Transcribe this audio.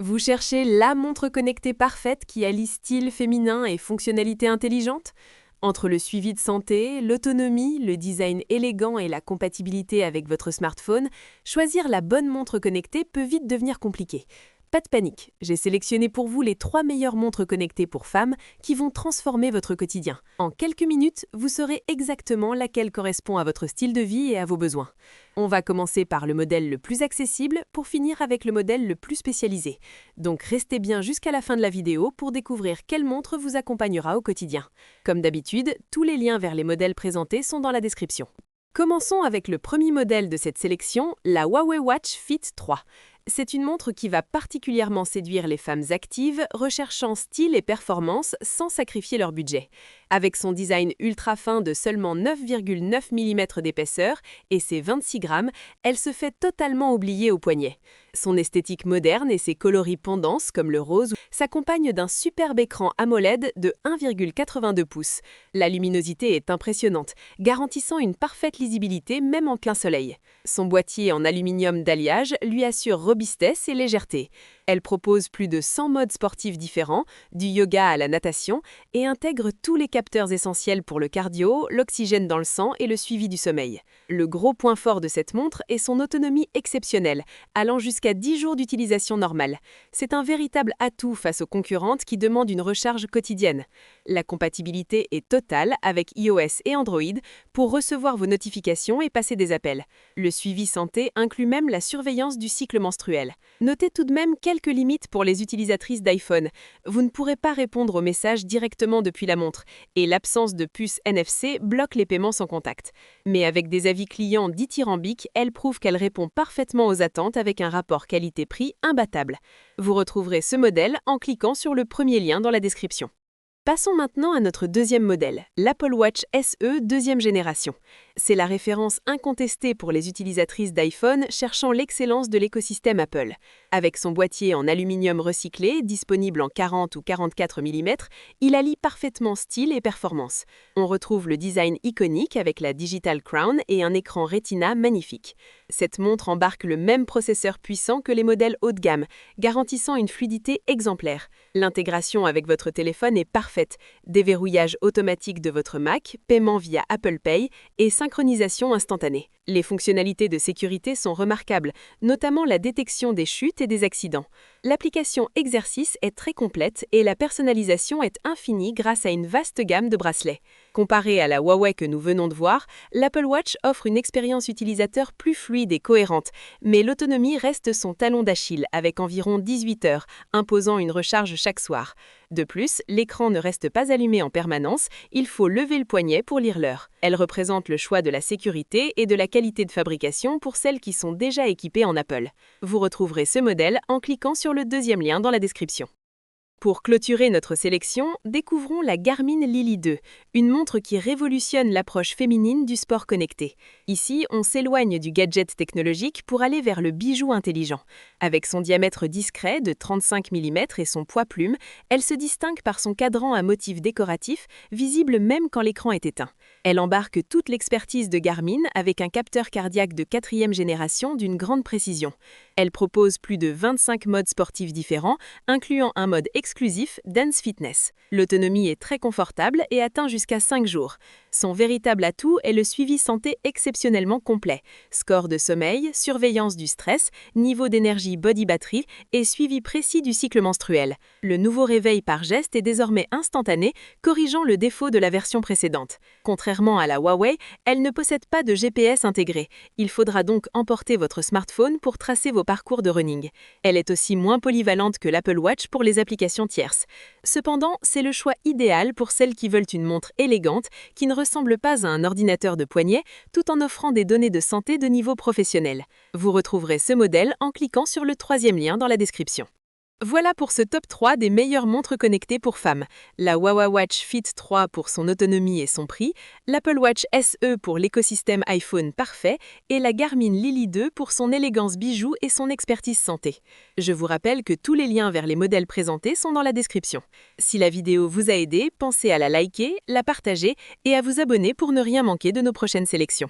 Vous cherchez la montre connectée parfaite qui allie style féminin et fonctionnalité intelligente? Entre le suivi de santé, l'autonomie, le design élégant et la compatibilité avec votre smartphone, choisir la bonne montre connectée peut vite devenir compliqué. Pas de panique, j'ai sélectionné pour vous les 3 meilleures montres connectées pour femmes qui vont transformer votre quotidien. En quelques minutes, vous saurez exactement laquelle correspond à votre style de vie et à vos besoins. On va commencer par le modèle le plus accessible pour finir avec le modèle le plus spécialisé. Donc restez bien jusqu'à la fin de la vidéo pour découvrir quelle montre vous accompagnera au quotidien. Comme d'habitude, tous les liens vers les modèles présentés sont dans la description. Commençons avec le premier modèle de cette sélection, la Huawei Watch Fit 3. C'est une montre qui va particulièrement séduire les femmes actives, recherchant style et performance sans sacrifier leur budget. Avec son design ultra fin de seulement 9,9 mm d'épaisseur et ses 26 grammes, elle se fait totalement oublier au poignet. Son esthétique moderne et ses coloris pendances comme le rose s'accompagnent d'un superbe écran AMOLED de 1,82 pouces. La luminosité est impressionnante, garantissant une parfaite lisibilité même en plein soleil. Son boîtier en aluminium d'alliage lui assure robustesse et légèreté. Elle propose plus de 100 modes sportifs différents, du yoga à la natation, et intègre tous les capteurs essentiels pour le cardio, l'oxygène dans le sang et le suivi du sommeil. Le gros point fort de cette montre est son autonomie exceptionnelle, allant jusqu'à 10 jours d'utilisation normale. C'est un véritable atout face aux concurrentes qui demandent une recharge quotidienne. La compatibilité est totale avec iOS et Android pour recevoir vos notifications et passer des appels. Le suivi santé inclut même la surveillance du cycle menstruel. Notez tout de même quelques limites pour les utilisatrices d'iPhone. Vous ne pourrez pas répondre aux messages directement depuis la montre et l'absence de puce NFC bloque les paiements sans contact. Mais avec des avis clients dithyrambiques, elle prouve qu'elle répond parfaitement aux attentes avec un rapport qualité-prix imbattable. Vous retrouverez ce modèle en cliquant sur le premier lien dans la description. Passons maintenant à notre deuxième modèle, l'Apple Watch SE deuxième génération. C'est la référence incontestée pour les utilisatrices d'iPhone cherchant l'excellence de l'écosystème Apple. Avec son boîtier en aluminium recyclé, disponible en 40 ou 44 mm, il allie parfaitement style et performance. On retrouve le design iconique avec la Digital Crown et un écran Retina magnifique. Cette montre embarque le même processeur puissant que les modèles haut de gamme, garantissant une fluidité exemplaire. L'intégration avec votre téléphone est parfaite, déverrouillage automatique de votre Mac, paiement via Apple Pay et synchronisation instantanée. Les fonctionnalités de sécurité sont remarquables, notamment la détection des chutes et des accidents. L'application Exercice est très complète et la personnalisation est infinie grâce à une vaste gamme de bracelets. Comparée à la Huawei que nous venons de voir, l'Apple Watch offre une expérience utilisateur plus fluide et cohérente, mais l'autonomie reste son talon d'Achille avec environ 18 heures, imposant une recharge chaque soir. De plus, l'écran ne reste pas allumé en permanence, il faut lever le poignet pour lire l'heure. Elle représente le choix de la sécurité et de la qualité de fabrication pour celles qui sont déjà équipées en Apple. Vous retrouverez ce modèle en cliquant sur le deuxième lien dans la description. Pour clôturer notre sélection, découvrons la Garmin Lily 2, une montre qui révolutionne l'approche féminine du sport connecté. Ici, on s'éloigne du gadget technologique pour aller vers le bijou intelligent. Avec son diamètre discret de 35 mm et son poids plume, elle se distingue par son cadran à motif décoratif, visible même quand l'écran est éteint. Elle embarque toute l'expertise de Garmin avec un capteur cardiaque de 4e génération d'une grande précision. Elle propose plus de 25 modes sportifs différents, incluant un mode exclusif Dance Fitness. L'autonomie est très confortable et atteint jusqu'à 5 jours. Son véritable atout est le suivi santé exceptionnellement complet. Score de sommeil, surveillance du stress, niveau d'énergie body battery et suivi précis du cycle menstruel. Le nouveau réveil par geste est désormais instantané, corrigeant le défaut de la version précédente. Contrairement à la Huawei, elle ne possède pas de GPS intégré. Il faudra donc emporter votre smartphone pour tracer vos parcours de running. Elle est aussi moins polyvalente que l'Apple Watch pour les applications tierces. Cependant, c'est le choix idéal pour celles qui veulent une montre élégante qui ne ressemble pas à un ordinateur de poignet tout en offrant des données de santé de niveau professionnel. Vous retrouverez ce modèle en cliquant sur le troisième lien dans la description. Voilà pour ce top 3 des meilleures montres connectées pour femmes. La Huawei Watch Fit 3 pour son autonomie et son prix, l'Apple Watch SE pour l'écosystème iPhone parfait et la Garmin Lily 2 pour son élégance bijou et son expertise santé. Je vous rappelle que tous les liens vers les modèles présentés sont dans la description. Si la vidéo vous a aidé, pensez à la liker, la partager et à vous abonner pour ne rien manquer de nos prochaines sélections.